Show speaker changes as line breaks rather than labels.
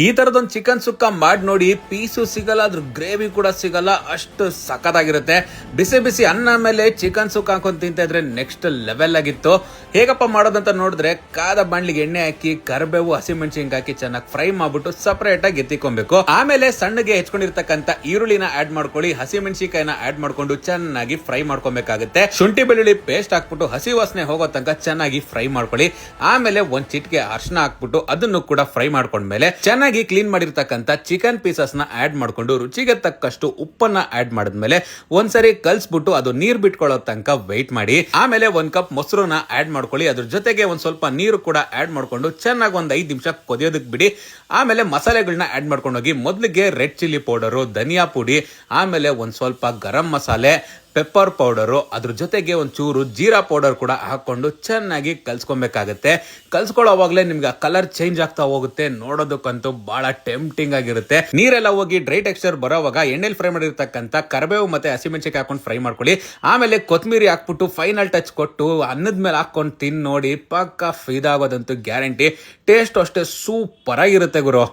ಈ ತರದೊಂದು ಚಿಕನ್ ಸುಕ್ಕ ಮಾಡಿ ನೋಡಿ, ಪೀಸು ಸಿಗಲ್ಲ, ಅದ್ರ ಗ್ರೇವಿ ಕೂಡ ಸಿಗಲ್ಲ, ಅಷ್ಟು ಸಖತ್ತಾಗಿರುತ್ತೆ. ಬಿಸಿ ಬಿಸಿ ಅನ್ನ ಮೇಲೆ ಚಿಕನ್ ಸುಕ್ಕ ಹಾಕೊಂಡು ತಿಂತಾ ಇದ್ರೆ ನೆಕ್ಸ್ಟ್ ಲೆವೆಲ್ ಆಗಿತ್ತು. ಹೇಗಪ್ಪ ಮಾಡೋದಂತ ನೋಡಿದ್ರೆ, ಕಾದ ಬಾಣ್ಲಿಗೆ ಎಣ್ಣೆ ಹಾಕಿ ಕರಿಬೇವು ಹಸಿಮೆಣಸಿನಕಾಯಿ ಹಾಕಿ ಚೆನ್ನಾಗಿ ಫ್ರೈ ಮಾಡ್ಬಿಟ್ಟು ಸಪರೇಟ್ ಆಗಿ ಎತ್ತಿಕೊಬೇಕು. ಆಮೇಲೆ ಸಣ್ಣಗೆ ಹೆಚ್ಕೊಂಡಿರ್ತಕ್ಕಂಥ ಈರುಳ್ಳಿನ ಆಡ್ ಮಾಡ್ಕೊಳ್ಳಿ, ಹಸಿಮೆಣಸಿನಕಾಯಿನ ಆಡ್ ಮಾಡ್ಕೊಂಡು ಚೆನ್ನಾಗಿ ಫ್ರೈ ಮಾಡ್ಕೊಬೇಕಾಗುತ್ತೆ. ಶುಂಠಿ ಬೆಳ್ಳುಳ್ಳಿ ಪೇಸ್ಟ್ ಹಾಕ್ಬಿಟ್ಟು ಹಸಿ ವಾಸನೆ ಹೋಗೋ ತನಕ ಚೆನ್ನಾಗಿ ಫ್ರೈ ಮಾಡ್ಕೊಳ್ಳಿ. ಆಮೇಲೆ ಒಂದ್ ಚಿಟಿಕೆ ಅರ್ಶನ ಹಾಕ್ಬಿಟ್ಟು ಅದನ್ನು ಕೂಡ ಫ್ರೈ ಮಾಡ್ಕೊಂಡ್ಮೇಲೆ ಚೆನ್ನಾಗಿ ಕ್ಲೀನ್ ಮಾಡಿರ್ತಕ್ಕಂಥ ಚಿಕನ್ ಪೀಸಸ್ ನ ಆಡ್ ಮಾಡ್ಕೊಂಡು ರುಚಿಗೆ ತಕ್ಕಷ್ಟು ಉಪ್ಪನ್ನ ಆಡ್ ಮಾಡಿದ್ಮೇಲೆ ಒಂದ್ಸರಿ ಕಲ್ಸ್ಬಿಟ್ಟು ಅದು ನೀರ್ ಬಿಟ್ಕೊಳ್ಳೋ ತನಕ ವೆಯ್ಟ್ ಮಾಡಿ. ಆಮೇಲೆ 1 ಕಪ್ ಮೊಸರನ್ನ ಆಡ್ ಮಾಡ್ಕೊಳ್ಳಿ. ಅದ್ರ ಜೊತೆಗೆ ಒಂದ್ ಸ್ವಲ್ಪ ನೀರು ಕೂಡ ಆಡ್ ಮಾಡ್ಕೊಂಡು ಚೆನ್ನಾಗಿ ಒಂದ್ 5 ನಿಮಿಷ ಕೊದಿಯೋದಕ್ಕೆ ಬಿಡಿ. ಆಮೇಲೆ ಮಸಾಲೆಗಳನ್ನ ಆಡ್ ಮಾಡ್ಕೊಂಡು ಹೋಗಿ. ಮೊದಲಿಗೆ ರೆಡ್ ಚಿಲ್ಲಿ ಪೌಡರು, ಧನಿಯಾ ಪುಡಿ, ಆಮೇಲೆ ಒಂದ್ ಸ್ವಲ್ಪ ಗರಂ ಮಸಾಲೆ, ಪೆಪ್ಪರ್ ಪೌಡರು, ಅದ್ರ ಜೊತೆಗೆ ಒಂಚೂರು ಜೀರಾ ಪೌಡರ್ ಕೂಡ ಹಾಕೊಂಡು ಚೆನ್ನಾಗಿ ಕಲ್ಸ್ಕೊಬೇಕಾಗತ್ತೆ. ಕಲ್ಸ್ಕೊಳ್ಳೋವಾಗ್ಲೇ ನಿಮ್ಗೆ ಕಲರ್ ಚೇಂಜ್ ಆಗ್ತಾ ಹೋಗುತ್ತೆ. ನೋಡೋದಕ್ಕಂತೂ ಬಹಳ ಟೆಂಪ್ಟಿಂಗ್ ಆಗಿರುತ್ತೆ. ನೀರೆಲ್ಲ ಹೋಗಿ ಡ್ರೈ ಟೆಕ್ಸ್ಚರ್ ಬರೋವಾಗ ಎಣ್ಣೆಲಿ ಫ್ರೈ ಮಾಡಿರ್ತಕ್ಕಂಥ ಕರಿಬೇವು ಮತ್ತೆ ಹಸಿಮೆಣಸಿನಕಾಯಿ ಹಾಕೊಂಡು ಫ್ರೈ ಮಾಡ್ಕೊಳ್ಳಿ. ಆಮೇಲೆ ಕೊತ್ತಂಬರಿ ಹಾಕ್ಬಿಟ್ಟು ಫೈನಲ್ ಟಚ್ ಕೊಟ್ಟು ಅನ್ನದ ಮೇಲೆ ಹಾಕೊಂಡು ತಿನ್ ನೋಡಿ, ಪಕ್ಕ ಇದಾಗೋದಂತೂ ಗ್ಯಾರಂಟಿ. ಟೇಸ್ಟ್ ಅಷ್ಟೇ ಸೂಪರ್ ಆಗಿರುತ್ತೆ ಗುರು.